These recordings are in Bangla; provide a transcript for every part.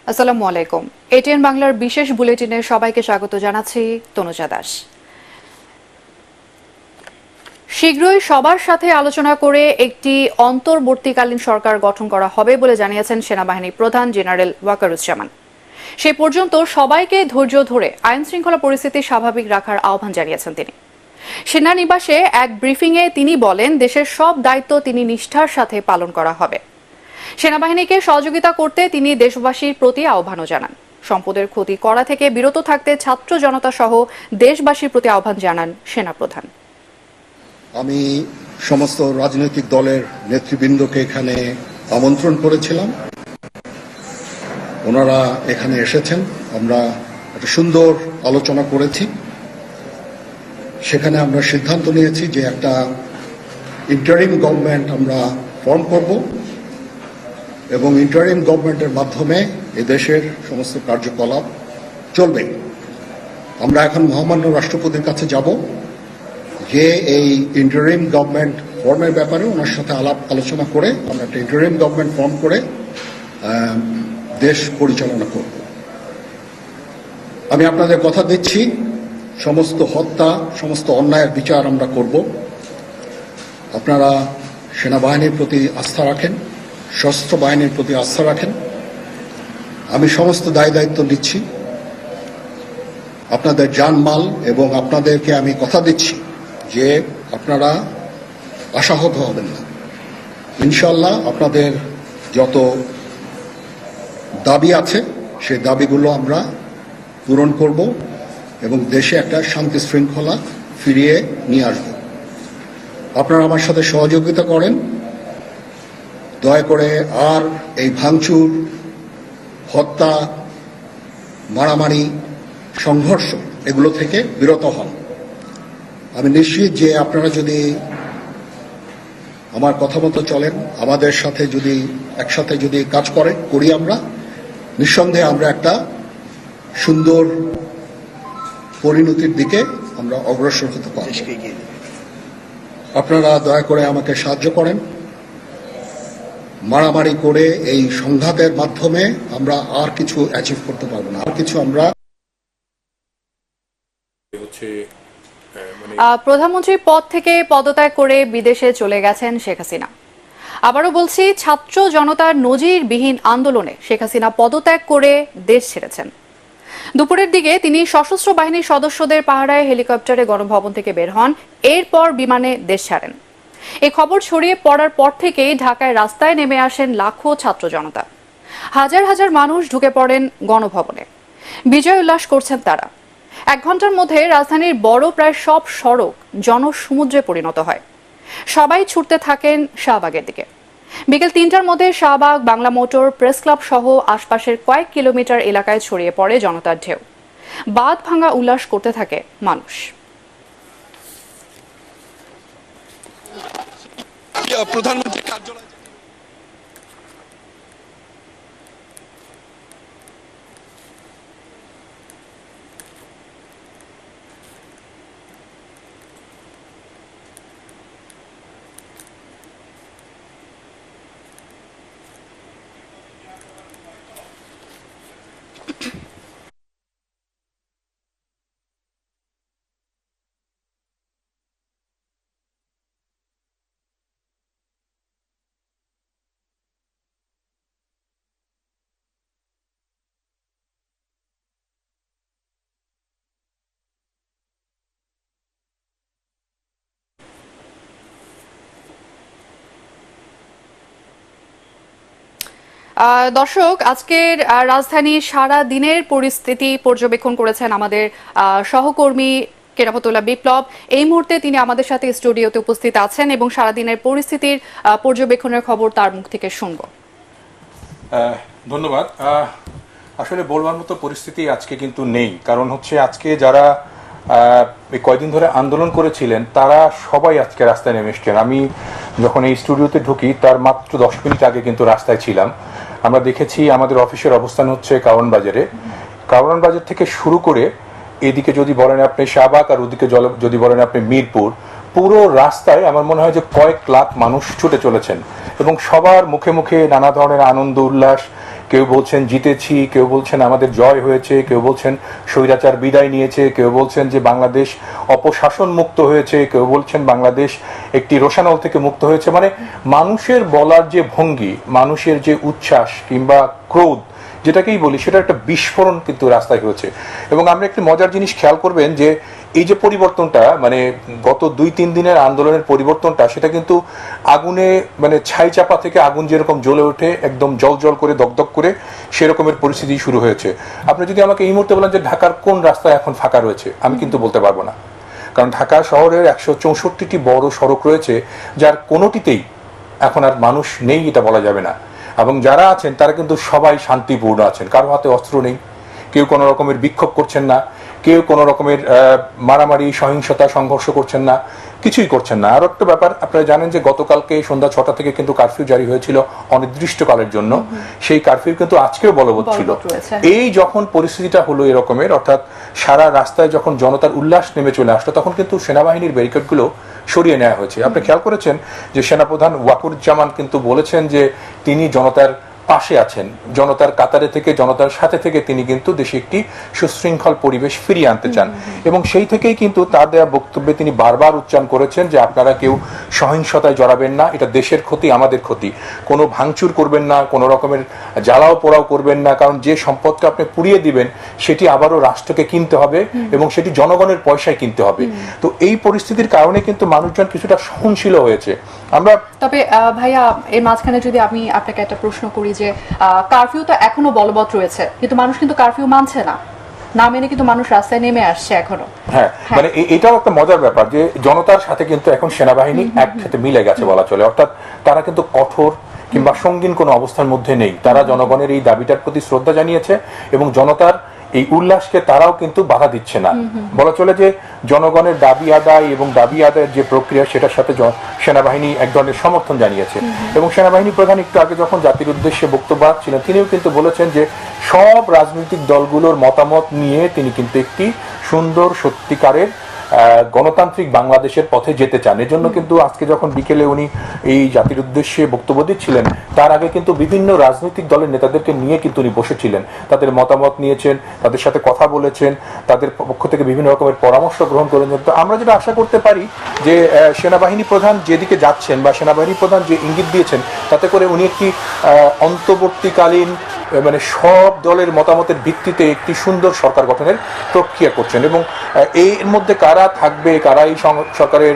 আসসালামু আলাইকুম। এটিএন বাংলার বিশেষ বুলেটিনে সবাইকে স্বাগত জানাচ্ছি। তনুজা দাস। শীঘ্রই সবার সাথে আলোচনা করে একটি অন্তর্বর্তীকালীন সরকার গঠন করা হবে বলে জানিয়েছেন সেনাবাহিনী প্রধান জেনারেল ওয়াকারুজ্জামান। সে পর্যন্ত সবাইকে ধৈর্য ধরে আইন শৃঙ্খলা পরিস্থিতি স্বাভাবিক রাখার আহ্বান জানিয়েছেন তিনি। সেনানিবাসে এক ব্রিফিংয়ে তিনি বলেন, দেশের সব দায়িত্ব তিনি নিষ্ঠার সাথে পালন করা হবে। সেনাবাহিনীকে সহযোগিতা করতে তিনি দেশবাসীর প্রতি আহ্বানও জানান। সম্পদের ক্ষতি করা থেকে বিরত থাকতে ছাত্র জনতা সহ দেশবাসীর প্রতি আহ্বান জানান সেনাপ্রধান। আমি সমস্ত রাজনৈতিক দলের নেতৃবৃন্দকে এখানে আমন্ত্রণ করেছিলাম, ওনারা এখানে এসেছেন। আমরা একটা সুন্দর আলোচনা করেছি। সেখানে আমরা সিদ্ধান্ত নিয়েছি যে একটা ইন্টারিম গভর্নমেন্ট আমরা ফর্ম করব এবং ইন্টারিম গভর্নমেন্টের মাধ্যমে এদেশের সমস্ত কার্যকলাপ চলবে। আমরা এখন মহামান্য রাষ্ট্রপতির কাছে যাব যে এই ইন্টারিম গভর্নমেন্ট ফর্মের ব্যাপারে ওনার সাথে আলোচনা করে আমরা একটা ইন্টারিম গভর্নমেন্ট ফর্ম করে দেশ পরিচালনা করব। আমি আপনাদের কথা দিচ্ছি, সমস্ত হত্যা, সমস্ত অন্যায়ের বিচার আমরা করব। আপনারা সেনাবাহিনীর প্রতি আস্থা রাখেন, সশস্ত্র বাহিনীর প্রতি আস্থা রাখেন। আমি সমস্ত দায়িত্ব নিচ্ছি, আপনাদের জানমাল, এবং আপনাদেরকে আমি কথা দিচ্ছি যে আপনারা আশাহত হবেন না। ইনশাল্লাহ আপনাদের যত দাবি আছে সেই দাবিগুলো আমরা পূরণ করব এবং দেশে একটা শান্তি শৃঙ্খলা ফিরিয়ে নিয়ে আসব। আপনারা আমার সাথে সহযোগিতা করেন। দয়া করে আর এই ভাঙচুর, হত্যা, মারামারি, সংঘর্ষ এগুলো থেকে বিরত হন। আমি নিশ্চিত যে আপনারা যদি আমার কথা মতো চলেন, আমাদের সাথে যদি একসাথে যদি কাজ করি আমরা, নিঃসন্দেহে আমরা একটা সুন্দর পরিণতির দিকে আমরা অগ্রসর হতে পারব। আপনারা দয়া করে আমাকে সাহায্য করেন। মারামারি করে এই সংঘাতের মাধ্যমে আমরা আর কিছু অ্যাচিভ করতে পারবো না, আর কিছু আমরা প্রধানমন্ত্রীর পদ থেকে পদত্যাগ করে বিদেশে চলে গেছেন শেখ হাসিনা। আবারও বলছি, ছাত্র জনতার নজিরবিহীন আন্দোলনে শেখ হাসিনা পদত্যাগ করে দেশ ছেড়েছেন। দুপুরের দিকে তিনি সশস্ত্র বাহিনীর সদস্যদের পাহারায় হেলিকপ্টারে গণভবন থেকে বের হন, এরপর বিমানে দেশ ছাড়েন। এই খবর ছড়িয়ে পড়ার পর থেকেই ঢাকায় রাস্তায় নেমে আসেন লাখো ছাত্র জনতা। হাজার হাজার মানুষ ঢুকে পড়েন গণভবনে, বিজয় উল্লাস করছেন তারা। 1 ঘন্টার মধ্যে রাজধানীর বড় প্রায় সব সড়ক জনসমুদ্রে পরিণত হয়। সবাই ছুটতে থাকেন শাহবাগের দিকে। বিকেল 3টার মধ্যে Shahbag, Bangla motor, press club সহ আশপাশের কয়েক কিলোমিটার এলাকায় ছড়িয়ে পড়ে জনতার ঢেউ। বাঁধ ভাঙা উল্লাস করতে থাকে মানুষ। প্রধানমন্ত্রী কার্যালয় দর্শক, আজকের রাজধানীর সারা দিনের পরিস্থিতি পর্যবেক্ষণ করেছেন আমাদের সহকর্মী কেরামতুল্লাহ বিপ্লব। এই মুহূর্তে তিনি আমাদের সাথে স্টুডিওতে উপস্থিত আছেন এবং সারাদিনের পরিস্থিতির পর্যবেক্ষণের খবর তার মুখ থেকে শুনব। ধন্যবাদ। আসলে বলবার মতো পরিস্থিতি আজকে কিন্তু নেই, কারণ হচ্ছে আজকে যারা এই কয়দিন ধরে আন্দোলন করেছিলেন তারা সবাই আজকে রাস্তায় নেমে এসছেন। আমি যখন এই স্টুডিওতে ঢুকি তার মাত্র 10 মিনিট আগে কিন্তু রাস্তায় ছিলাম। আমরা দেখেছি আমাদের অফিসের অবস্থান হচ্ছে কারওয়ান বাজারে। কারওয়ান বাজার থেকে শুরু করে এদিকে যদি বলেন আপনি শাহবাগ, আর ওদিকে যদি বলেন আপনি মিরপুর, পুরো রাস্তায় আমার মনে হয় যে কয়েক লাখ মানুষ ছুটে চলেছেন এবং সবার মুখে মুখে নানা ধরনের আনন্দ উল্লাস কেউ বলছেন জিতেছি, কেউ বলছেন আমাদের জয় হয়েছে, কেউ বলছেন স্বৈরাচার বিদায় নিয়েছে, কেউ বলছেন যে বাংলাদেশ অপশাসন মুক্ত হয়েছে, কেউ বলছেন বাংলাদেশ একটি রোষানল থেকে মুক্ত হয়েছে। মানে মানুষের বলার যে ভঙ্গি, মানুষের যে উচ্ছ্বাস কিংবা ক্রোধ যেটাকেই বলি, সেটা একটা বিস্ফোরণ কিন্তু রাস্তায় হয়েছে। এবং আমরা একটি মজার জিনিস খেয়াল করবেন যে এই যে পরিবর্তনটা, মানে গত 2-3 দিনের আন্দোলনের পরিবর্তনটা, সেটা কিন্তু আগুনে মানে ছাই চাপা থেকে আগুন যেরকম জ্বলে ওঠে একদম জল জল করে দগদগ করে, সেরকমের পরিস্থিতি শুরু হয়েছে। আপনি যদি আমাকে এই মুহূর্তে বলেন যে ঢাকার কোন রাস্তায় এখন ফাঁকা রয়েছে, আমি কিন্তু বলতে পারবো না। কারণ ঢাকা শহরের 164টি বড় সড়ক রয়েছে, যার কোনোটিতেই এখন আর মানুষ নেই এটা বলা যাবে না। এবং যারা আছেন তারা কিন্তু সবাই শান্তিপূর্ণ আছেন, কারো হাতে অস্ত্র নেই, কেউ কোনো রকমের বিক্ষোভ করছেন না, কেউ কোনো রকমের মারামারি সহিংসতা সংঘর্ষ করছেন না, কিছুই করছেন না। আর একটা ব্যাপার, আপনারা জানেন যে গতকালকে সন্ধ্যা 6টা থেকে কিন্তু কারফিউ জারি হয়েছিল অনির্দিষ্টকালের জন্য। সেই কারফিউ কিন্তু আজকেও বলবৎ ছিল। এই যখন পরিস্থিতিটা হলো এরকমের, অর্থাৎ সারা রাস্তায় যখন জনতার উল্লাস নেমে চলে আসলো, তখন কিন্তু সেনাবাহিনীর ব্যারিকেডগুলো সরিয়ে নেওয়া হয়েছে। আপনি খেয়াল করেছেন যে সেনাপ্রধান ওয়াকুরুজ্জামান কিন্তু বলেছেন যে তিনি জনতার পাশে আছেন, জনতার কাতারে থেকে, জনতার সাথে থেকে তিনি কিন্তু দেশে একটি সুশৃঙ্খল পরিবেশ ফিরিয়ে আনতে চান। এবং সেই থেকেই কিন্তু তার দেওয়া বক্তব্যে তিনি বারবার উচ্চারণ করেছেন যে আপনারা কেউ সহিংসতায় জড়াবেন না, এটা দেশের ক্ষতি, আমাদের ক্ষতি। কোনো ভাঙচুর করবেন না, কোনো রকমের জ্বালাও পোড়াও করবেন না, কারণ যে সম্পদটা আপনি পুড়িয়ে দিবেন সেটি আবারও রাষ্ট্রকে কিনতে হবে এবং সেটি জনগণের পয়সায় কিনতে হবে। তো এই পরিস্থিতির কারণে কিন্তু মানুষজন কিছুটা সহনশীল হয়েছে। আমরা তবে ভাইয়া এর মাঝখানে যদি আমি আপনাকে একটা প্রশ্ন করি যে কারফিউ তো এখনো বলবৎ রয়েছে, কিন্তু মানুষ কিন্তু কারফিউ মানছে না, না মেনে কিন্তু মানুষ রাস্তায় নেমে আসছে এখনো। হ্যাঁ, মানে এটাও একটা মজার ব্যাপার যে জনতার সাথে কিন্তু এখন সেনাবাহিনী একসাথে মিলে গেছে বলা চলে। অর্থাৎ তারা কিন্তু কঠোর কিংবা সঙ্গীন কোনো অবস্থার মধ্যে নেই। তারা জনগণের এই দাবিটার প্রতি শ্রদ্ধা জানিয়েছে এবং জনতার এই উল্লাসকে তারাও কিন্তু বাধা দিচ্ছে না। বলা চলে যে জনগণের দাবি আদায় এবং দাবি আদায়ের যে প্রক্রিয়া, সেটার সাথে সেনাবাহিনী এক ধরনের সমর্থন জানিয়েছে। এবং সেনাবাহিনী প্রধান একটু আগে যখন জাতির উদ্দেশ্যে বক্তব্য রাখছিলেন, তিনিও কিন্তু বলেছেন যে সব রাজনৈতিক দলগুলোর মতামত নিয়ে তিনি কিন্তু একটি সুন্দর সত্যিকারের গণতান্ত্রিক বাংলাদেশের পথে যেতে চান। এজন্য কিন্তু আজকে যখন বিকেলে উনি এই জাতির উদ্দেশ্যে বক্তব্য দিচ্ছিলেন, তার আগে কিন্তু বিভিন্ন রাজনৈতিক দলের নেতাদেরকে নিয়ে কিন্তু উনি বসেছিলেন, তাদের মতামত নিয়েছেন, তাদের সাথে কথা বলেছেন, তাদের পক্ষ থেকে বিভিন্ন রকমের পরামর্শ গ্রহণ করেছেন। তো আমরা যেটা আশা করতে পারি যে সেনাবাহিনী প্রধান যেদিকে যাচ্ছেন বা সেনাবাহিনী প্রধান যে ইঙ্গিত দিয়েছেন, তাতে করে উনি একটি অন্তর্বর্তীকালীন মানে সব দলের মতামতের ভিত্তিতে একটি সুন্দর সরকার গঠনের প্রক্রিয়া করছেন। এবং এর মধ্যে কারা থাকবে, কারা এই সরকারের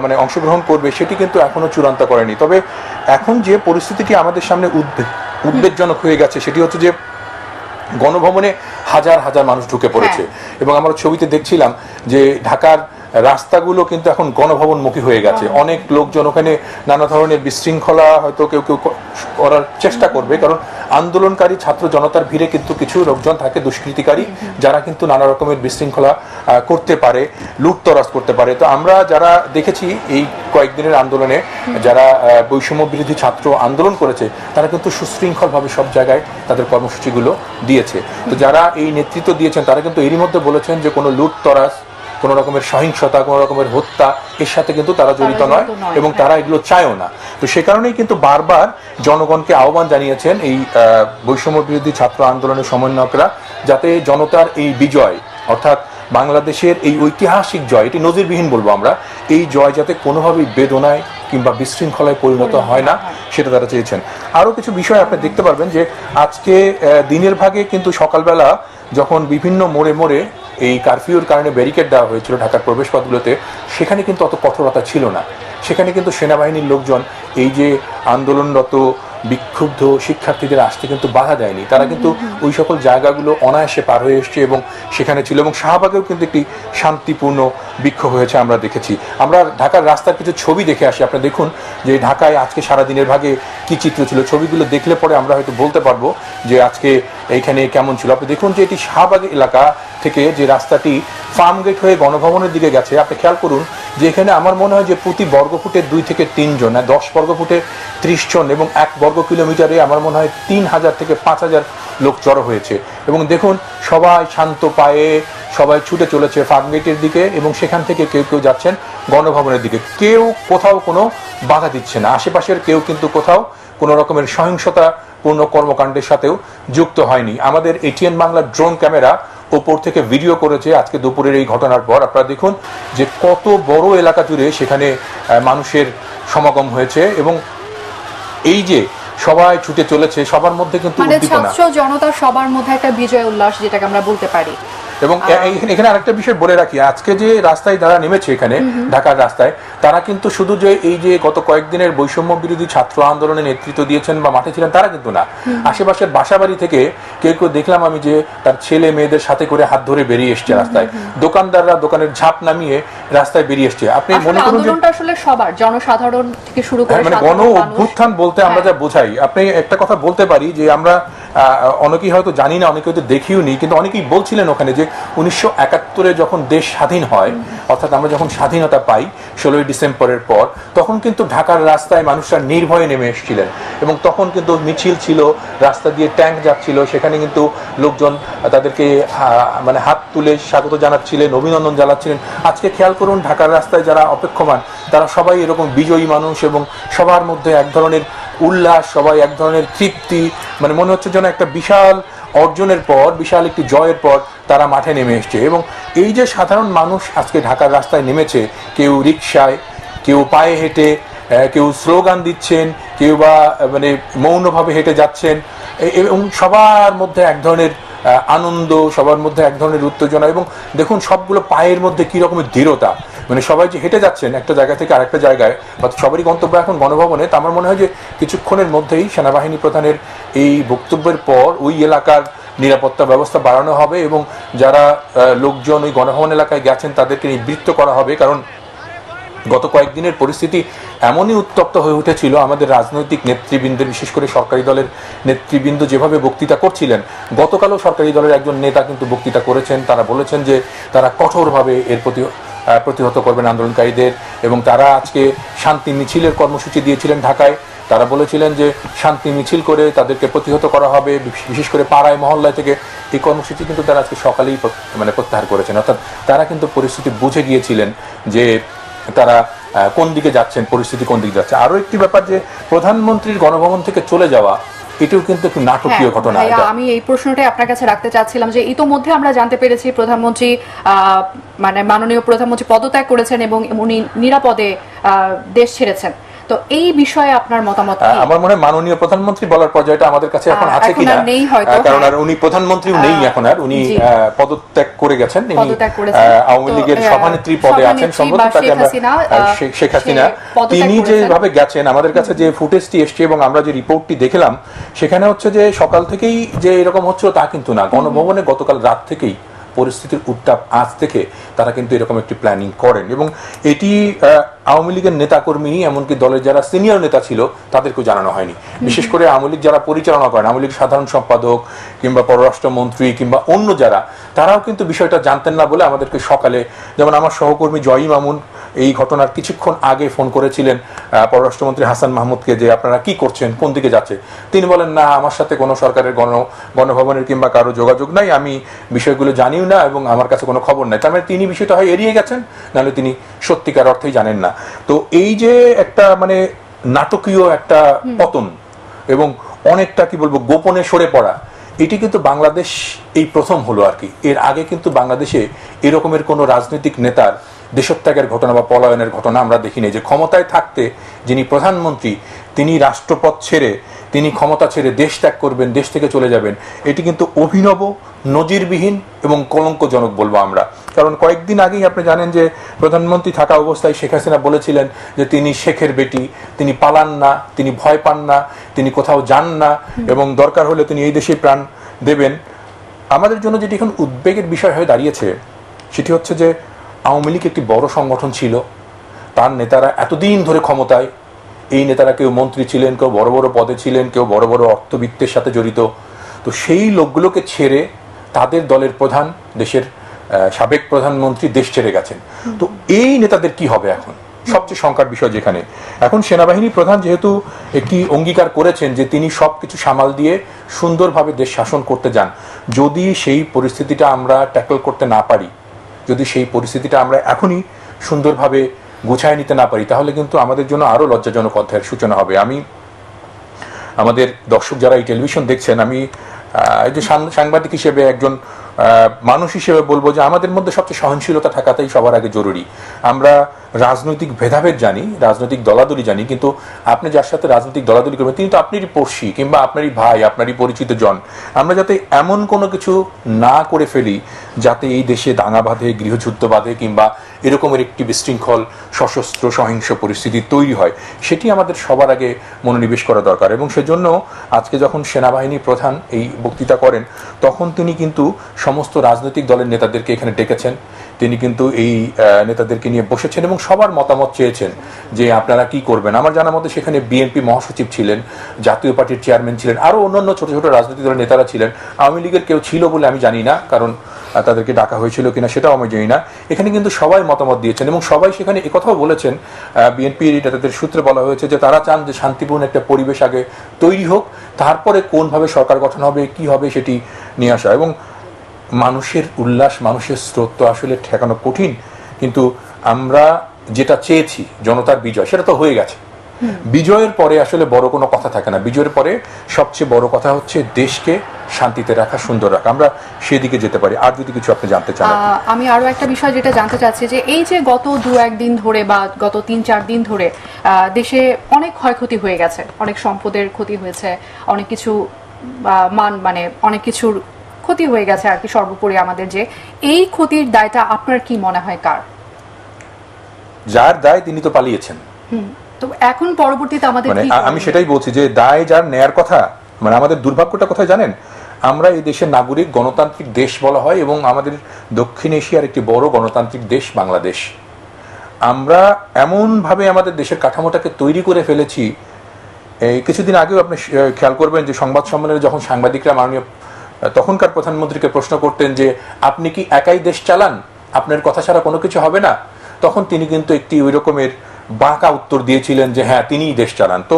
মানে অংশগ্রহণ করবে, সেটি কিন্তু এখনো চূড়ান্ত করেনি। তবে এখন যে পরিস্থিতিটি আমাদের সামনে উদ্বেগজনক হয়ে গেছে, সেটি হচ্ছে যে গণভবনে হাজার হাজার মানুষ ঢুকে পড়েছে। এবং আমরা ছবিতে দেখছিলাম যে ঢাকার রাস্তাগুলো কিন্তু এখন গণভবনমুখী হয়ে গেছে। অনেক লোকজন ওখানে নানা ধরনের বিশৃঙ্খলা হয়তো কেউ কেউ করার চেষ্টা করবে, কারণ আন্দোলনকারী ছাত্র জনতার ভিড়ে কিন্তু কিছু লোকজন থাকে দুষ্কৃতিকারী, যারা কিন্তু নানা রকমের বিশৃঙ্খলা করতে পারে, লুটতরাজ করতে পারে। তো আমরা যারা দেখেছি এই কয়েকদিনের আন্দোলনে, যারা বৈষম্য বিরোধী ছাত্র আন্দোলন করেছে, তারা কিন্তু সুশৃঙ্খলভাবে সব জায়গায় তাদের কর্মসূচিগুলো দিয়েছে। তো যারা এই নেতৃত্ব দিয়েছেন তারা কিন্তু এরই মধ্যে বলেছেন যে কোনো লুটতরাজ, কোনো রকমের সহিংসতা, কোনো রকমের হত্যা, এর সাথে কিন্তু তারা জড়িত নয় এবং তারা এগুলো চায়ও না। তো সে কারণেই কিন্তু বারবার জনগণকে আহ্বান জানিয়েছেন এই বৈষম্য বিরোধী ছাত্র আন্দোলনের সমন্বয়করা, যাতে জনতার এই বিজয়, অর্থাৎ বাংলাদেশের এই ঐতিহাসিক জয়, এটি নজিরবিহীন বলবো আমরা, এই জয় যাতে কোনোভাবেই বেদনায় কিংবা বিশৃঙ্খলায় পরিণত হয় না, সেটা তারা চেয়েছেন। আরও কিছু বিষয় আপনি দেখতে পারবেন যে আজকে দিনের ভাগে কিন্তু সকালবেলা যখন বিভিন্ন মোড়ে মোড়ে এই কারফিউর কারণে ব্যারিকেড দেওয়া হয়েছিল ঢাকার প্রবেশপথগুলোতে, সেখানে কিন্তু অত কঠোরতা ছিল না। সেখানে কিন্তু সেনাবাহিনীর লোকজন এই যে আন্দোলনরত বিক্ষুব্ধ শিক্ষার্থীদের আসতে কিন্তু বাধা দেয়নি। তারা কিন্তু ওই সকল জায়গাগুলো অনায়াসে পার হয়ে এসছে এবং সেখানে ছিল। এবং শাহবাগেও কিন্তু একটি শান্তিপূর্ণ বিক্ষোভ হয়েছে আমরা দেখেছি। আমরা ঢাকার রাস্তার কিছু ছবি দেখে আসি। আপনি দেখুন যে ঢাকায় আজকে সারাদিনের ভাগে কি চিত্র ছিল। ছবিগুলো দেখলে পরে আমরা হয়তো বলতে পারবো যে আজকে এইখানে কেমন ছিল। আপনি দেখুন যে এটি শাহবাগ এলাকা থেকে যে রাস্তাটি ফার্মগেট হয়ে গণভবনের দিকে গেছে, আপনি খেয়াল করুন যে এখানে আমার মনে হয় যে প্রতি বর্গফুটে 2 থেকে 3 জন, 10 বর্গফুটে 30 জন এবং 1 বর্গ কিলোমিটারে আমার মনে হয় 3000 থেকে 5000 লোক জড়ো হয়েছে। এবং দেখুন সবাই শান্ত পায়ে সবাই ছুটে চলেছে ফার্মগেটের দিকে এবং সেখান থেকে কেউ কেউ যাচ্ছেন গণভবনের দিকে। কেউ কোথাও কোনো বাধা দিচ্ছে না, আশেপাশের কেউ কিন্তু কোথাও কোনো রকমের সহিংসতা শান্তিপূর্ণ কর্মকাণ্ডের সাথেও যুক্ত হয়নি। আমাদের এটিএন বাংলা ড্রোন ক্যামেরা ওপর থেকে ভিডিও করেছে আজকে দুপুরের এই ঘটনার পর। আপনারা দেখুন যে কত বড় এলাকা জুড়ে সেখানে মানুষের সমাগম হয়েছে এবং এই যে সবাই ছুটে চলেছে, সবার মধ্যে কিন্তু মানে উদ্দীপনা, ছাত্র জনতা সবার মধ্যে একটা বিজয় উল্লাস যেটাকে আমরা বলতে পারি। এবং এখানে আরেকটা বিষয় বলে রাখি, আজকে যে রাস্তায় যারা নেমেছে এখানে ঢাকার রাস্তায়, তারা কিন্তু শুধু যে এই যে গত কয়েকদিনের বৈষম্য বিরোধী ছাত্র আন্দোলনে নেতৃত্ব দিয়েছেন বা মাঠে ছিলেন তারা কিন্তু না, আশেপাশের বাসাবাড়ি থেকে কেউ কেউ দেখলাম আমি যে তার ছেলে মেয়েদের সাথে করে হাত ধরে বেরিয়ে এসছে রাস্তায়, দোকানদাররা দোকানের ঝাঁপ নামিয়ে রাস্তায় বেরিয়ে এসছে। আপনি মনে করুন যে আন্দোলনটা আসলে সবার, জনসাধারণ থেকে শুরু করে মানে গণ অভ্যুত্থান বলতে আমরা যা বোঝাই, আপনি একটা কথা বলতে পারি যে আমরা অনেকেই হয়তো জানি না, অনেকে হয়তো দেখিও নি, কিন্তু অনেকেই বলছিলেন ওখানে যে 1971-এ যখন দেশ স্বাধীন হয়, অর্থাৎ আমরা যখন স্বাধীনতা পাই 16ই ডিসেম্বরের পর, তখন কিন্তু ঢাকার রাস্তায় মানুষরা নির্ভয়ে নেমে এসেছিলেন এবং তখন কিন্তু মিছিল ছিল, রাস্তা দিয়ে ট্যাঙ্ক যাচ্ছিল, সেখানে কিন্তু লোকজন তাদেরকে মানে হাত তুলে স্বাগত জানাচ্ছিলেন, অভিনন্দন জানাচ্ছিলেন। আজকে খেয়াল করুন ঢাকার রাস্তায় যারা অপেক্ষমান তারা সবাই এরকম বিজয়ী মানুষ এবং সবার মধ্যে এক ধরনের উল্লাস, সবাই এক ধরনের তৃপ্তি, মানে মনে হচ্ছে যেন একটা বিশাল অর্জনের পর, বিশাল একটি জয়ের পর তারা মাঠে নেমে এসছে। এবং এই যে সাধারণ মানুষ আজকে ঢাকার রাস্তায় নেমেছে, কেউ রিকশায়, কেউ পায়ে হেঁটে, কেউ স্লোগান দিচ্ছেন, কেউ বা মানে মৌনভাবে হেঁটে যাচ্ছেন, এবং সবার মধ্যে এক ধরনের আনন্দ, সবার মধ্যে এক ধরনের উত্তেজনা, এবং দেখুন সবগুলো পায়ের মধ্যে কি রকমের দৃঢ়তা, মানে সবাই যে হেঁটে যাচ্ছেন একটা জায়গা থেকে আরেকটা জায়গায়, বা সবারই গন্তব্য এখন গণভবনে। তা আমার মনে হয় যে কিছুক্ষণের মধ্যেই সেনাবাহিনী প্রধানের এই বক্তব্যের পর ওই এলাকার নিরাপত্তা ব্যবস্থা বাড়ানো হবে এবং যারা লোকজন ওই গণভবন এলাকায় গেছেন তাদেরকে নিবৃত্ত করা হবে। কারণ গত কয়েকদিনের পরিস্থিতি এমনই উত্তপ্ত হয়ে উঠেছিল, আমাদের রাজনৈতিক নেতৃবৃন্দের, বিশেষ করে সরকারি দলের নেতৃবৃন্দ যেভাবে বক্তৃতা করছিলেন, গতকালও সরকারি দলের একজন নেতা কিন্তু বক্তৃতা করেছেন, তারা বলেছেন যে তারা কঠোরভাবে এর প্রতিহত করবেন আন্দোলনকারীদের, এবং তারা আজকে শান্তি মিছিলের কর্মসূচি দিয়েছিলেন ঢাকায়। তারা বলেছিলেন যে শান্তি মিছিল করে তাদেরকে প্রতিহত করা হবে, বিশেষ করে পাড়ায় মহল্লায় থেকে। এই কর্মসূচি কিন্তু তারা আজকে সকালেই মানে প্রত্যাহার করেছেন, অর্থাৎ তারা কিন্তু পরিস্থিতি বুঝে গিয়েছিলেন যে তারা কোন দিকে যাচ্ছেন, পরিস্থিতি কোন দিকে যাচ্ছে। আরো একটি ব্যাপার যে প্রধানমন্ত্রীর গণভবন থেকে চলে যাওয়া, এটাও কিন্তু একটু নাটকীয় ঘটনা। আমি এই প্রশ্নটাই আপনার কাছে রাখতে চাচ্ছিলাম যে ইতোমধ্যে আমরা জানতে পেরেছি প্রধানমন্ত্রী মানে মাননীয় প্রধানমন্ত্রী পদত্যাগ করেছেন এবং উনি নিরাপদে দেশ ছেড়েছেন। তো এই বিষয়ে আপনার মতামত কি? আমার মনে হয় মাননীয় প্রধানমন্ত্রী বলার পর্যায়টা আমাদের কাছে এখন আছে কিনা, কারণ আর উনি প্রধানমন্ত্রীও নেই এখন, আর উনি পদত্যাগ করে গেছেন, আওয়ামী লীগের সভানেত্রী পদে আছেন সম্ভবত, তাকে আমরা শেখ হাসিনা, তিনি যেভাবে গেছেন, আমাদের কাছে যে ফুটেজটি এসছে এবং আমরা যে রিপোর্টটি দেখলাম সেখানে হচ্ছে যে সকাল থেকেই যে এরকম হচ্ছিল তা কিন্তু না, গণভবনে গতকাল রাত থেকেই পরিস্থিতির উত্তাপ আজ থেকে তারা কিন্তু এরকম একটি প্ল্যানিং করেন। এবং এটি আওয়ামী লীগের নেতাকর্মী, এমনকি দলের যারা সিনিয়র নেতা ছিল তাদেরকেও জানানো হয়নি। বিশেষ করে আওয়ামী লীগ যারা পরিচালনা করেন, আওয়ামী লীগ সাধারণ সম্পাদক কিংবা পররাষ্ট্রমন্ত্রী কিংবা অন্য যারা, তারাও কিন্তু বিষয়টা জানতেন না বলে আমাদেরকে সকালে, যেমন আমার সহকর্মী জয়ী মামুন এই ঘটনার কিছুক্ষণ আগে ফোন করেছিলেন পররাষ্ট্রমন্ত্রী হাসান মাহমুদকে যে আপনারা কি করছেন, কোন দিকে যাচ্ছে। তিনি বলেন না, আমার সাথে কোনো সরকারের গণভবনের কিংবা কারো যোগাযোগ নাই, আমি বিষয়গুলো জানিও না এবং আমার কাছে কোনো খবর নাই। তার মানে তিনি বিষয়টা হয় এড়িয়ে গেছেন, নাহলে তিনি সত্যিকার অর্থেই জানেন না। তো এই যে একটা মানে নাটকীয় একটা পতন এবং অনেকটা কি বলবো গোপনে সরে পড়া, এটি কিন্তু বাংলাদেশ এই প্রথম হলো আর কি। এর আগে কিন্তু বাংলাদেশে এরকমের কোনো রাজনৈতিক নেতার দেশত্যাগের ঘটনা বা পলায়নের ঘটনা আমরা দেখিনি। যে ক্ষমতায় থাকতে যিনি প্রধানমন্ত্রী, তিনি রাষ্ট্রপদ ছেড়ে, তিনি ক্ষমতা ছেড়ে দেশ ত্যাগ করবেন, দেশ থেকে চলে যাবেন, এটি কিন্তু অভিনব, নজিরবিহীন এবং কলঙ্কজনক বলবো আমরা। কারণ কয়েকদিন আগেই আপনি জানেন যে প্রধানমন্ত্রী থাকা অবস্থায় শেখ হাসিনা বলেছিলেন যে তিনি শেখের বেটি, তিনি পালান না, তিনি ভয় পান না, তিনি কোথাও যান না এবং দরকার হলে তিনি এই দেশে প্রাণ দেবেন। আমাদের জন্য যেটি এখন উদ্বেগের বিষয় হয়ে দাঁড়িয়েছে সেটি হচ্ছে যে আওয়ামী লীগ একটি বড় সংগঠন ছিল, তার নেতারা এতদিন ধরে ক্ষমতায়, এই নেতারা কেউ মন্ত্রী ছিলেন, কেউ বড় বড় পদে ছিলেন, কেউ বড় বড় অর্থবিত্তের সাথে জড়িত। তো সেই লোকগুলোকে ছেড়ে তাদের দলের প্রধান, দেশের সাবেক প্রধানমন্ত্রী দেশ ছেড়ে গেছেন। তো এই নেতাদের কি হবে এখন? সবচেয়ে শঙ্কার বিষয় যেখানে এখন সেনাবাহিনী প্রধান যেহেতু একটি অঙ্গীকার করেছেন যে তিনি সবকিছু সামাল দিয়ে সুন্দরভাবে দেশ শাসন করতে যান, যদি সেই পরিস্থিতিটা আমরা ট্যাকল করতে না পারি, যদি সেই পরিস্থিতিটা আমরা এখনই সুন্দরভাবে গুছায় নিতে না পারি, তাহলে কিন্তু আমাদের জন্য আরো লজ্জাজনক অধ্যায়ের সূচনা হবে। আমি আমাদের দর্শক যারা এই টেলিভিশন দেখছেন, আমি এই যে সাংবাদিক হিসেবে একজন মানুষ হিসেবে বলবো যে আমাদের মধ্যে সবচেয়ে সহনশীলতা থাকাটাই সবার আগে জরুরি। আমরা রাজনৈতিক ভেদাভেদ জানি, রাজনৈতিক দলাদলি জানি, কিন্তু আপনি যার সাথে রাজনৈতিক দলাদলি করবেন তিনি তো আপনারই পড়শি কিংবা আপনারই ভাই, আপনারই পরিচিত জন। আমরা যাতে এমন কোনো কিছু না করে ফেলি যাতে এই দেশে দাঙ্গা বাঁধে, গৃহযুদ্ধ বাঁধে কিংবা এরকমের একটি বিশৃঙ্খল সশস্ত্র সহিংস পরিস্থিতি তৈরি হয়, সেটি আমাদের সবার আগে মনোনিবেশ করা দরকার। এবং সেজন্য আজকে যখন সেনাবাহিনী প্রধান এই বক্তৃতা করেন তখন তিনি কিন্তু সমস্ত রাজনৈতিক দলের নেতাদেরকে এখানে ডেকেছেন, তিনি কিন্তু এই নেতাদেরকে নিয়ে বসেছেন এবং সবার মতামত চেয়েছেন যে আপনারা কি করবেন। আমার জানা মতে সেখানে বিএনপি মহাসচিব ছিলেন, জাতীয় পার্টির চেয়ারম্যান ছিলেন, আরও অন্যান্য ছোট ছোট রাজনৈতিক দলের নেতারা ছিলেন। আওয়ামী লীগের কেউ ছিল বলে আমি জানি না, কারণ তাদেরকে ডাকা হয়েছিল কিনা সেটাও আমি জানি না। এখানে কিন্তু সবাই মতামত দিয়েছেন এবং সবাই সেখানে একথাও বলেছেন, বিএনপির নেতাদের সূত্রে বলা হয়েছে যে তারা চান যে শান্তিপূর্ণ একটা পরিবেশ আগে তৈরি হোক, তারপরে কোনভাবে সরকার গঠন হবে, কি হবে সেটি নিয়ে আসা। এবং মানুষের উল্লাস, মানুষের স্রোত তো আসলে ঠেকানো কঠিন, কিন্তু আমরা যেটা চেয়েছি জনতার বিজয়, সেটা তো হয়ে গেছে। বিজয়ের পরে আসলে বড় কোনো কথা থাকে না। বিজয়ের পরে সবচেয়ে বড় কথা হচ্ছে দেশকে শান্তিতে রাখা, সুন্দর রাখা। আমরা সেদিকে যেতে পারি। আর যদি কিছু আপনি জানতে চান। আমি আরো একটা বিষয় যেটা জানতে চাচ্ছি যে এই যে গত 2-1 দিন ধরে বা গত 3-4 দিন ধরে দেশে অনেক ক্ষয়ক্ষতি হয়ে গেছে, অনেক সম্পদের ক্ষতি হয়েছে, অনেক কিছু মানে অনেক কিছুর ক্ষতি হয়ে গেছে আর কি। সর্বোপরি আমাদের যে এই ক্ষতির দায়টা আপনার কি মনে হয় কার? যার দায় তিনি তো পালিয়েছেন। তো এখন পরবর্তীতে আমাদের মানে আমি সেটাই বলছি যে দায় যার নেয়ার কথা, মানে আমাদের দুর্ভাগ্যটা কোথায় জানেন, আমরা এই দেশের নাগরিক, গণতান্ত্রিক দেশ বলা হয় এবং আমাদের দক্ষিণ এশিয়ার একটি বড় গণতান্ত্রিক দেশ বাংলাদেশ। আমরা এমনভাবে আমাদের দেশের কাঠামোটাকে তৈরি করে ফেলেছি। এই কিছুদিন আগেও আপনি খেয়াল করবেন যে সংবাদ সম্মেলনে যখন সাংবাদিকরা মাননীয় তখনকার প্রধানমন্ত্রীকে প্রশ্ন করতেন যে আপনি কি একাই দেশ চালান, আপনার কথা ছাড়া কোনো কিছু হবে না, তখন তিনি কিন্তু একটি ওই রকমের বাঁকা উত্তর দিয়েছিলেন যে হ্যাঁ তিনিই দেশ চালান। তো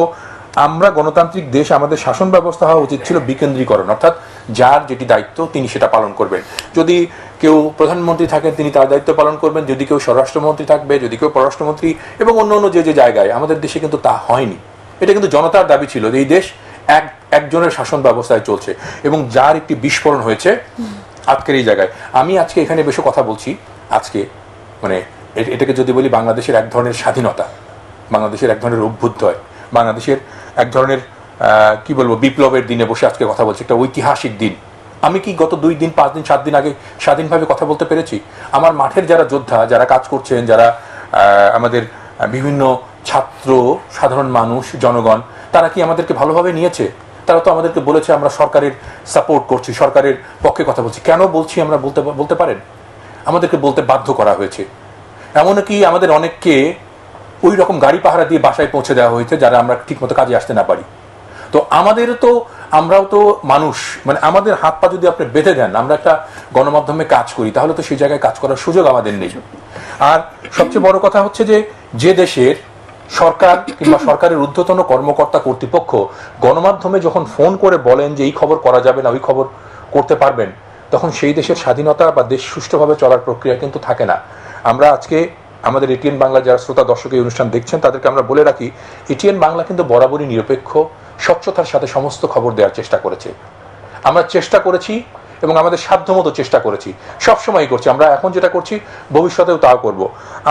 আমরা গণতান্ত্রিক দেশ, আমাদের শাসন ব্যবস্থা হওয়া উচিত ছিল বিকেন্দ্রীকরণ, অর্থাৎ যার যেটি দায়িত্ব তিনি সেটা পালন করবেন। যদি কেউ প্রধানমন্ত্রী থাকেন তিনি তার দায়িত্ব পালন করবেন, যদি কেউ স্বরাষ্ট্রমন্ত্রী থাকবে, যদি কেউ পররাষ্ট্রমন্ত্রী এবং অন্য অন্য যে যে জায়গায়। আমাদের দেশে কিন্তু তা হয়নি। এটা কিন্তু জনতার দাবি ছিল যে এই দেশ একজনের শাসন ব্যবস্থায় চলছে এবং যার একটি বিস্ফোরণ হয়েছে আজকের এই জায়গায়। আমি আজকে এখানে বেশি কথা বলছি, আজকে মানে এটাকে যদি বলি বাংলাদেশের এক ধরনের স্বাধীনতা, বাংলাদেশের এক ধরনের অভ্যুদয়, বাংলাদেশের এক ধরনের কি বলবো বিপ্লবের দিনে বসে আজকে কথা বলছি, একটা ঐতিহাসিক দিন। আমি কি গত 2 দিন 5 দিন 7 দিন আগে স্বাধীনভাবে কথা বলতে পেরেছি? আমার মাঠের যারা যোদ্ধা, যারা কাজ করছেন, যারা আমাদের বিভিন্ন ছাত্র, সাধারণ মানুষ, জনগণ, তারা কি আমাদেরকে ভালোভাবে নিয়েছে? তারা তো আমাদেরকে বলেছে আমরা সরকারের সাপোর্ট করছি, সরকারের পক্ষে কথা বলছি। কেন বলছি আমরা বলতে পারেন? আমাদেরকে বলতে বাধ্য করা হয়েছে। এমনকি আমাদের অনেককে ওই রকম গাড়ি পাহারা দিয়ে বাসায় পৌঁছে দেওয়া হয়েছে যারা আমরা ঠিকমতো কাজে আসতে না পারি। তো আমরাও তো মানুষ, মানে আমাদের হাত পা যদি আপনি বেঁধে দেন, আমরা একটা গণমাধ্যমে কাজ করি, তাহলে তো সেই জায়গায় কাজ করার সুযোগ আমাদের নেই। আর সবচেয়ে বড় কথা হচ্ছে যে দেশের সরকার কিংবা সরকারের ঊর্ধ্বতন কর্মকর্তা কর্তৃপক্ষ গণমাধ্যমে যখন ফোন করে বলেন যে এই খবর করা যাবে না, ওই খবর করতে পারবেন, তখন সেই দেশের স্বাধীনতা বা দেশ সুষ্ঠুভাবে চলার প্রক্রিয়া কিন্তু থাকে না। আমরা আজকে আমাদের এটিএন বাংলা যারা শ্রোতা দর্শক এই অনুষ্ঠান দেখছেন তাদেরকে আমরা বলে রাখি, এটিএন বাংলা কিন্তু বরাবরই নিরপেক্ষ, স্বচ্ছতার সাথে সমস্ত খবর দেওয়ার চেষ্টা করেছে। আমরা চেষ্টা করেছি এবং আমাদের সাধ্যমতো চেষ্টা করেছি, সবসময়ই করছি। আমরা এখন যেটা করছি ভবিষ্যতেও তাও করব।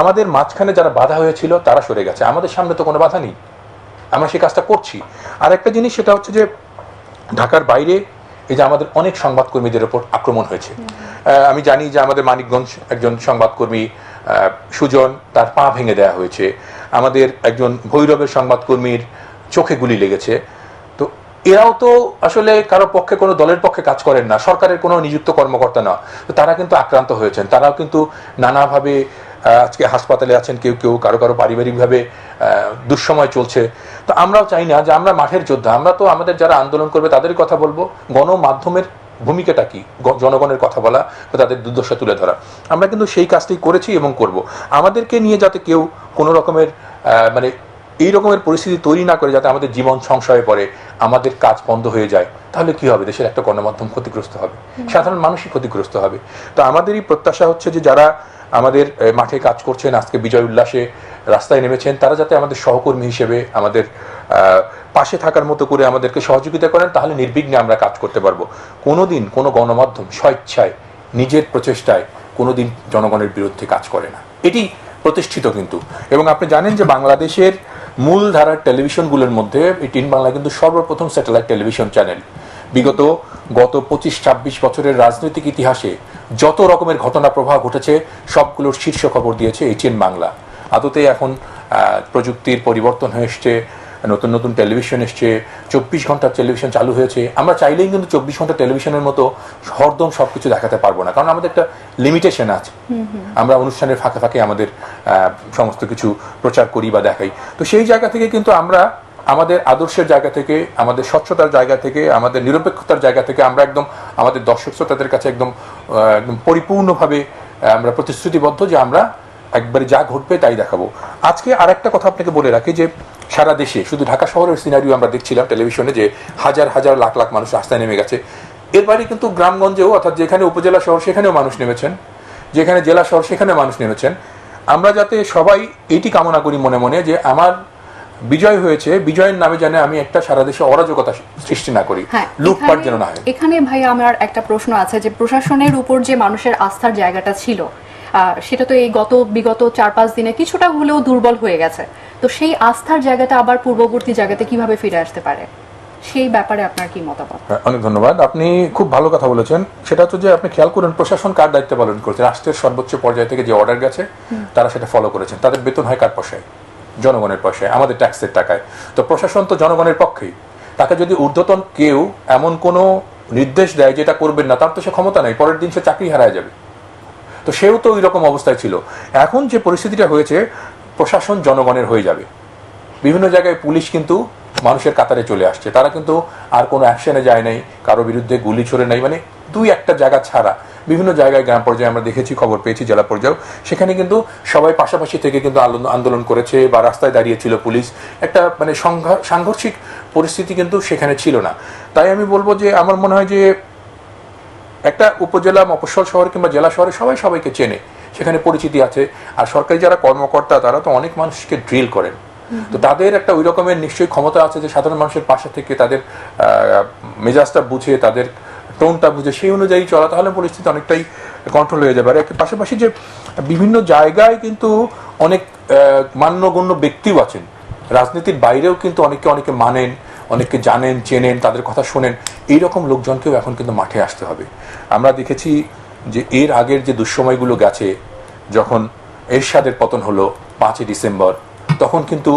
আমাদের মাঝখানে যারা বাধা হয়েছিল তারা সরে গেছে, আমাদের সামনে তো কোনো বাধা নেই, আমরা সেই কাজটা করছি। আর একটা জিনিস সেটা হচ্ছে যে ঢাকার বাইরে এই যে আমাদের অনেক সংবাদকর্মীদের উপর আক্রমণ হয়েছে। আমি জানি যে আমাদের মানিকগঞ্জ একজন সংবাদকর্মী সুজন, তার পা ভেঙে দেওয়া হয়েছে। আমাদের একজন ভৈরবের সংবাদকর্মীর চোখে গুলি লেগেছে। তো এরাও তো আসলে কারো পক্ষে, কোনো দলের পক্ষে কাজ করেন না, সরকারের কোনো নিযুক্ত কর্মকর্তা না। তো তারা কিন্তু আক্রান্ত হয়েছেন, তারাও কিন্তু নানাভাবে আজকে হাসপাতালে আছেন, কেউ কেউ, কারো পারিবারিকভাবে দুঃসময় চলছে। তো আমরাও চাই না যে আমরা মাঠের যোদ্ধা, আমরা তো আমাদের যারা আন্দোলন করবে তাদেরই কথা বলবো। গণমাধ্যমের ভূমিকাটা কি? জনগণের কথা বলা বা তাদের দুর্দশা তুলে ধরা। আমরা কিন্তু সেই কাজটি করেছি এবং করব। আমাদেরকে নিয়ে যাতে কেউ কোনো রকমের মানে এই রকমের পরিস্থিতি তৈরি না করে যাতে আমাদের জীবন সংশয়ে পড়ে, আমাদের কাজ বন্ধ হয়ে যায়, তাহলে কি হবে? দেশের একটা গণমাধ্যম ক্ষতিগ্রস্ত হবে, সাধারণ মানুষই ক্ষতিগ্রস্ত হবে। তো আমাদেরই প্রত্যাশা হচ্ছে যে যারা আমাদের মাঠে কাজ করছেন, আজকে বিজয় উল্লাসে রাস্তায় নেমেছেন, তারা যাতে আমাদের সহকর্মী হিসেবে আমাদের পাশে থাকার মতো করে আমাদেরকে সহযোগিতা করেন, তাহলে নির্বিঘ্নে আমরা কাজ করতে পারবো। কোনোদিন কোনো গণমাধ্যম স্বেচ্ছায় নিজের প্রচেষ্টায় কোনোদিন জনগণের বিরুদ্ধে কাজ করে না, এটি প্রতিষ্ঠিত কিন্তু। এবং আপনি জানেন যে বাংলাদেশের মূল ধারার টেলিভিশনগুলোর মধ্যে এটিএন বাংলা কিন্তু সর্বপ্রথম স্যাটেলাইট টেলিভিশন চ্যানেল। গত 25-26 বছরের রাজনৈতিক ইতিহাসে যত রকমের ঘটনা প্রবাহ ঘটেছে সবগুলোর শীর্ষ খবর দিয়েছে এটিএন বাংলা। আদতে এখন প্রযুক্তির পরিবর্তন হয়ে এসছে, নতুন নতুন টেলিভিশন এসছে, 24 ঘন্টার টেলিভিশন চালু হয়েছে। আমরা চাইলেই কিন্তু 24 ঘন্টা টেলিভিশনের মতো হরদম সবকিছু দেখাতে পারবো না, কারণ আমাদের একটা লিমিটেশন আছে। আমরা অনুষ্ঠানের ফাঁকে ফাঁকে আমাদের সমস্ত কিছু প্রচার করি বা দেখাই। তো সেই জায়গা থেকে কিন্তু আমরা আমাদের আদর্শের জায়গা থেকে, আমাদের স্বচ্ছতার জায়গা থেকে, আমাদের নিরপেক্ষতার জায়গা থেকে আমরা একদম আমাদের দর্শক শ্রোতাদের কাছে একদম পরিপূর্ণভাবে আমরা প্রতিশ্রুতিবদ্ধ যে আমরা একবারে যা ঘটবে তাই দেখাবো। আজকে আর একটা কথা আপনাকে বলে রাখি যে সারা দেশে, শুধু ঢাকা শহরের সিনারিও আমরা দেখছিলাম টেলিভিশনে, যে হাজার হাজার লাখ লাখ মানুষ রাস্তায় নেমে গেছে। এর বাইরে কিন্তু গ্রামগঞ্জেও, অর্থাৎ যেখানে উপজেলা শহর সেখানেও মানুষ নেমেছেন, যেখানে জেলা শহর সেখানে মানুষ নেমেছেন। আমরা যাতে সবাই এটি কামনা করি মনে মনে যে আমার বিজয় হয়েছে, বিজয়ের নামে যেন আমি একটা সারা দেশে অরাজকতা সৃষ্টি না করি, লুটপাট যেন না হয়। এখানে ভাই আমার একটা প্রশ্ন আছে যে প্রশাসনের উপর যে মানুষের আস্থার জায়গাটা ছিল, সেটা তো এই বিগত 4-5 দিনে কিছুটা হলেও দুর্বল হয়ে গেছে। তো সেই আস্থার জায়গাটা আবার পূর্ববর্তী জায়গাতে কিভাবে ফিরে আসতে পারে, সেই ব্যাপারে আপনার কি মতামত? অনেক ধন্যবাদ, আপনি খুব ভালো কথা বলেছেন। সেটা হচ্ছে যে আপনি খেয়াল করেন প্রশাসন কার দায়িত্ব পালন করছে। রাষ্ট্রের সর্বোচ্চ পর্যায় থেকে যে অর্ডার গেছে তারা সেটা ফলো করেছেন। তাদের বেতন হয় কার পয়সায়? জনগণের পয়সায়, আমাদের ট্যাক্সের টাকায়। তো প্রশাসন তো জনগণের পক্ষেই। তাকে যদি ঊর্ধ্বতন কেউ এমন কোনো নির্দেশ দেয় যেটা করবেন না, তার তো সে ক্ষমতা নেই, পরের দিন সে চাকরি হারায় যাবে। তো সেও তো ওই রকম অবস্থায় ছিল। এখন যে পরিস্থিতিটা হয়েছে, প্রশাসন জনগণের হয়ে যাবে। বিভিন্ন জায়গায় পুলিশ কিন্তু মানুষের কাতারে চলে আসছে, তারা কিন্তু আর কোনো অ্যাকশনে যায় নাই, কারো বিরুদ্ধে গুলি ছোড়ে নাই, মানে 2-1টা জায়গা ছাড়া বিভিন্ন জায়গায় গ্রাম পর্যায়ে আমরা দেখেছি, খবর পেয়েছি, জেলা পর্যায়েও, সেখানে কিন্তু সবাই পাশাপাশি থেকে কিন্তু আন্দোলন করেছে বা রাস্তায় দাঁড়িয়েছিল পুলিশ। একটা মানে সাংঘর্ষিক পরিস্থিতি কিন্তু সেখানে ছিল না। তাই আমি বলবো যে আমার মনে হয় যে একটা উপজেলা, মফস্বল শহর কিংবা জেলা শহরে সবাই সবাইকে চেনে, সেখানে পরিচিতি আছে। আর সরকারি যারা কর্মকর্তা তারা তো অনেক মানুষকে ড্রিল করেন, তো তাদের একটা ওই রকমের নিশ্চয়ই ক্ষমতা আছে যে সাধারণ মানুষের পাশে থেকে তাদের মেজাজটা বুঝে, তাদের টোনটা বুঝে সেই অনুযায়ী চলা, তাহলে পরিস্থিতি অনেকটাই কন্ট্রোল হয়ে যাবে। আর পাশাপাশি যে বিভিন্ন জায়গায় কিন্তু অনেক মান্যগণ্য ব্যক্তিও আছেন, রাজনীতির বাইরেও কিন্তু অনেকে মানেন, অনেককে জানেন, চেনেন, তাদের কথা শোনেন। এইরকম লোকজনকেও এখন কিন্তু মাঠে আসতে হবে। আমরা দেখেছি যে এর আগের যে দুঃসময়গুলো গেছে, যখন এরশাদের পতন হলো 5ই ডিসেম্বর, তখন কিন্তু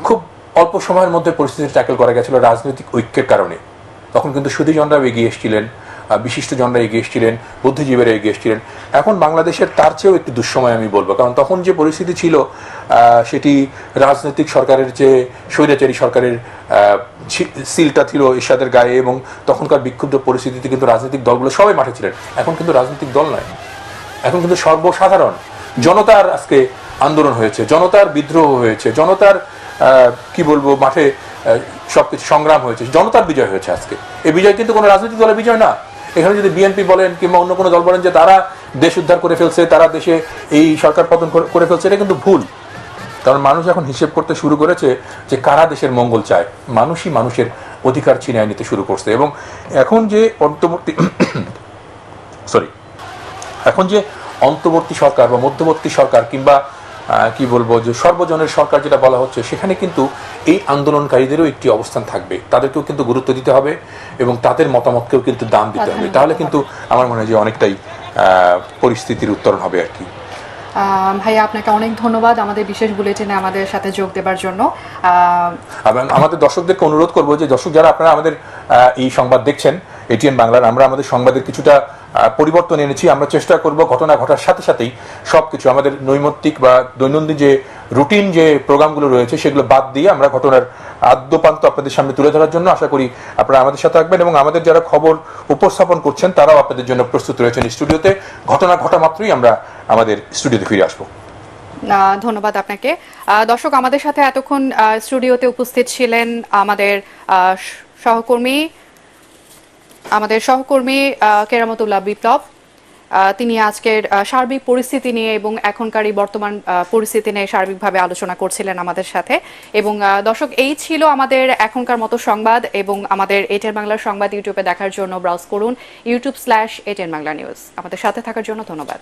খুব অল্প সময়ের মধ্যে পরিস্থিতি ট্যাকেল করা গেছিল রাজনৈতিক ঐক্যের কারণে। তখন কিন্তু সুধীজনরাও এগিয়ে এসেছিলেন, বিশিষ্টজনরা এগিয়ে এসেছিলেন, বুদ্ধিজীবীরা এগিয়ে এসেছিলেন। এখন বাংলাদেশের তার চেয়েও একটু দুঃসময় আমি বলবো, কারণ তখন যে পরিস্থিতি ছিল সেটি রাজনৈতিক সরকারের যে স্বৈরাচারী সরকারের সিলটা ছিল এরশাদের গায়ে, এবং তখনকার বিক্ষুব্ধ পরিস্থিতিতে কিন্তু রাজনৈতিক দলগুলো সবাই মাঠে ছিলেন। এখন কিন্তু রাজনৈতিক দল নয়, এখন কিন্তু সর্বসাধারণ জনতার আজকে আন্দোলন হয়েছে, জনতার বিদ্রোহ হয়েছে, জনতার কি বলবো মাঠে সবকিছু সংগ্রাম হয়েছে, জনতার বিজয় হয়েছে আজকে। এই বিজয় কিন্তু কোনো রাজনৈতিক দলের বিজয় না। এখানে যদি বিএনপি বলেন কিংবা অন্য কোনো দল বলেন যে তারা দেশ উদ্ধার করে ফেলছে, তারা দেশে এই সরকার পতন করে ফেলছে, এটা কিন্তু ভুল। কারণ মানুষ এখন হিসেব করতে শুরু করেছে যে কারা দেশের মঙ্গল চায়, মানুষই মানুষের অধিকার ছিনিয়ে নিতে শুরু করছে। এবং এখন যে অন্তর্বর্তী সরকার বা মধ্যবর্তী সরকার কিংবা কি বলবো যে সর্বজনের সরকার যেটা বলা হচ্ছে, সেখানে কিন্তু এই আন্দোলনকারীদেরও একটি অবস্থান থাকবে, তাদেরকেও কিন্তু গুরুত্ব দিতে হবে এবং তাদের মতামতকেও কিন্তু দাম দিতে হবে। তাহলে কিন্তু আমার মনে হয় যে অনেকটাই পরিস্থিতির উত্তরণ হবে আর কি। ভাইয়া আপনাকে অনেক ধন্যবাদ আমাদের বিশেষ বুলেটিনে আমাদের সাথে যোগ দেবার জন্য। এবং আমাদের দর্শকদেরকে অনুরোধ করবো যে দর্শক যারা আপনারা আমাদের এই সংবাদ দেখছেন এটিএন বাংলার, আমরা আমাদের সংবাদের কিছুটা পরিবর্তন এনেছি। আমরা চেষ্টা করব ঘটনা ঘটার সাথে সাথেই সবকিছু আমাদের নৈমিত্তিক বা দৈনন্দিন যে রুটিন যে প্রোগ্রামগুলো রয়েছে সেগুলো বাদ দিয়ে আমরা ঘটনার আদ্যপান্ত আপনাদের সামনে তুলে ধরার জন্য আশা করি আপনারা আমাদের সাথে থাকবেন, এবং আমাদের যারা খবর উপস্থাপন করছেন তারাও আপনাদের জন্য প্রস্তুত রয়েছেন স্টুডিওতে। ঘটনা ঘটা মাত্রই আমরা আমাদের স্টুডিওতে ফিরে আসবো। ধন্যবাদ আপনাকে। দর্শক, আমাদের সাথে এতক্ষণ স্টুডিওতে উপস্থিত ছিলেন আমাদের সহকর্মী কেরামতুল্লাহ বিপ্লব, তিনি আজকের সার্বিক পরিস্থিতি নিয়ে এবং এখনকার এই বর্তমান পরিস্থিতি নিয়ে সার্বিকভাবে আলোচনা করছিলেন আমাদের সাথে। এবং দর্শক, এই ছিল আমাদের এখনকার মতো সংবাদ, এবং আমাদের এটিএন বাংলার সংবাদ ইউটিউবে দেখার জন্য ব্রাউজ করুন youtube/ATN Bangla News। আমাদের সাথে থাকার জন্য ধন্যবাদ।